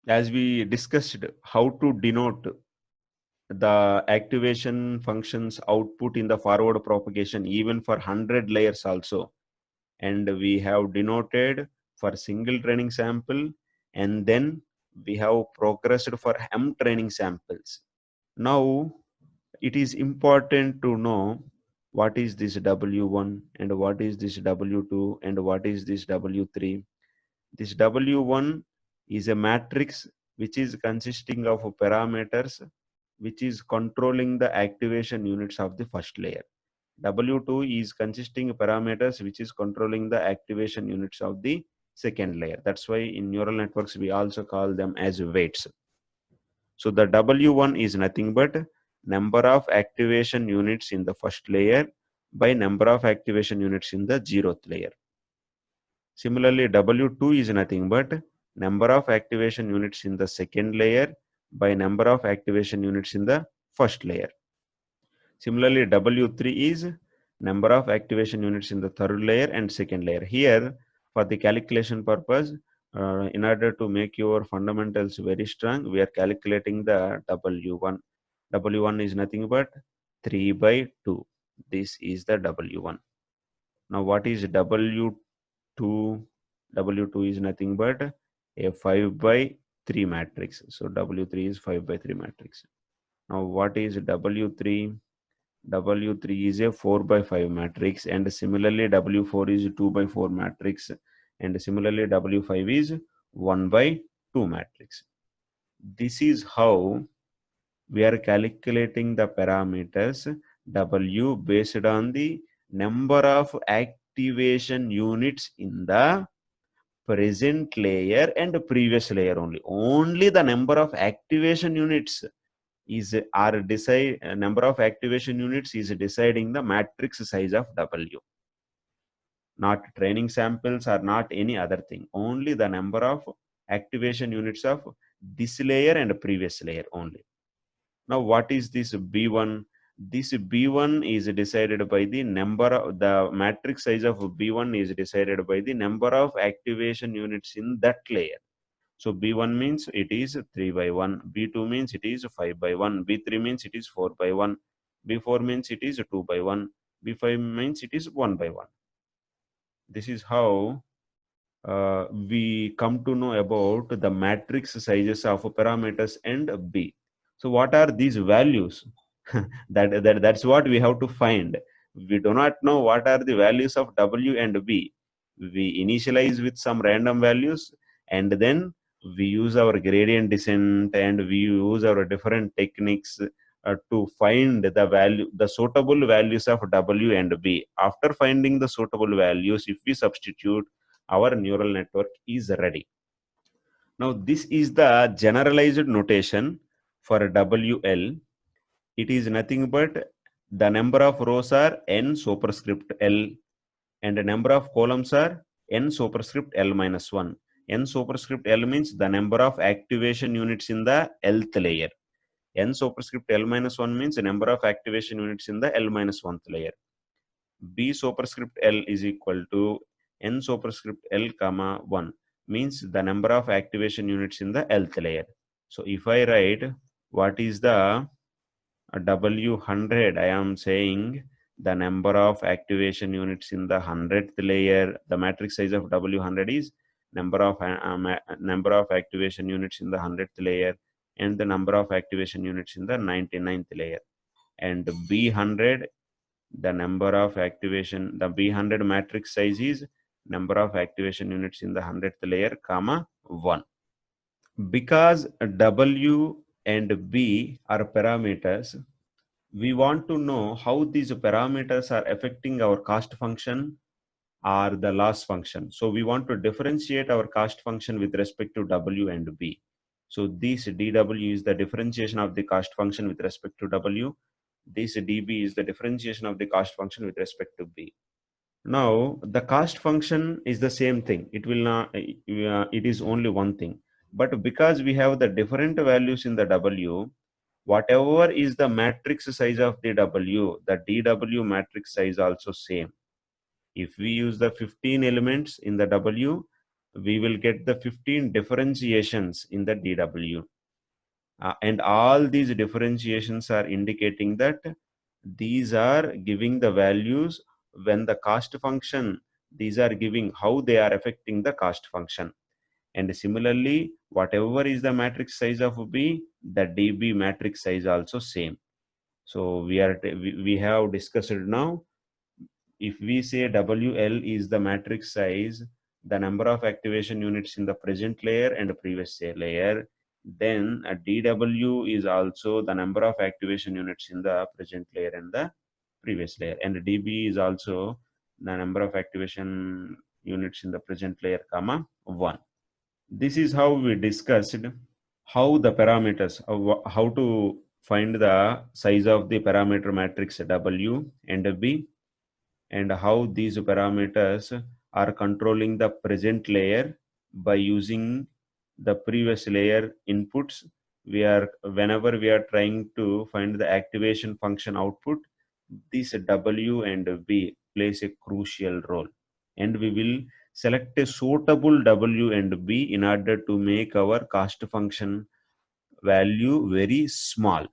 as we discussed how to denote the activation functions output in the forward propagation even for 100 layers also, and we have denoted for single training sample, and then we have progressed for m training samples. Now it is important to know what is this W1 and what is this W2 and what is this W3. This W1 is a matrix which is consisting of parameters which is controlling the activation units of the first layer. W2 is consisting parameters which is controlling the activation units of the second layer. That's why in neural networks we also call them as weights. So the W1 is nothing but number of activation units in the first layer by number of activation units in the 0th layer. Similarly, W2 is nothing but number of activation units in the second layer by number of activation units in the first layer. Similarly, W3 is number of activation units in the third layer and second layer. Here, for the calculation purpose, in order to make your fundamentals very strong, we are calculating the W1. W1 is nothing but 3 by 2. This is the W1. Now, what is W2? W2 is nothing but a 5 by 3 matrix. So, W3 is 5 by 3 matrix. Now, what is W3? W3 is a 4 by 5 matrix, and similarly W4 is 2 by 4 matrix, and similarly W5 is 1 by 2 matrix. This is how we are calculating the parameters W based on the number of activation units in the present layer and previous layer only. Only the number of activation units is number of activation units is deciding the matrix size of W. Not training samples or not any other thing. Only the number of activation units of this layer and previous layer only. Now, what is this B1? This B1 is decided by the number of the matrix size of B1 is decided by the number of activation units in that layer. So B1 means it is 3 by 1, B2 means it is 5 by 1, B3 means it is 4 by 1, B4 means it is 2 by 1, B5 means it is 1 by 1. This is how we come to know about the matrix sizes of parameters and B. So what are these values? That's what we have to find. We do not know what are the values of W and B. We initialize with some random values, and then we use our gradient descent and we use our different techniques to find the suitable values of W and B. After finding the suitable values, if we substitute, our neural network is ready. Now, this is the generalized notation for WL. It is nothing but the number of rows are n superscript L, and the number of columns are n superscript L minus 1. N superscript L means the number of activation units in the Lth layer. N superscript L minus 1 means the number of activation units in the L minus 1th layer. B superscript L is equal to n superscript L comma 1 means the number of activation units in the Lth layer. So if I write what is the W100, I am saying the number of activation units in the 100th layer. The matrix size of W100 is number of activation units in the 100th layer and the number of activation units in the 99th layer. And B100, the number of activation, the B100 matrix size is number of activation units in the 100th layer comma 1. Because W and B are parameters, we want to know how these parameters are affecting our cost function or the loss function. So we want to differentiate our cost function with respect to W and B. So this dW is the differentiation of the cost function with respect to W. This dB is the differentiation of the cost function with respect to B. Now the cost function is the same thing. It will not. It is only one thing. But because we have the different values in the W, whatever is the matrix size of the W, the dW matrix size also same. If we use the 15 elements in the W, we will get the 15 differentiations in the DW. And all these differentiations are indicating that these are giving the values when the cost function, these are giving how they are affecting the cost function. And similarly, whatever is the matrix size of B, the DB matrix size also same. So we have discussed now, if we say WL is the matrix size, the number of activation units in the present layer and previous layer, then a DW is also the number of activation units in the present layer and the previous layer, and DB is also the number of activation units in the present layer, comma 1. This is how we discussed how the parameters, how to find the size of the parameter matrix W and B, and how these parameters are controlling the present layer by using the previous layer inputs. Whenever we are trying to find the activation function output, this W and B plays a crucial role, and we will select a suitable W and B in order to make our cost function value very small.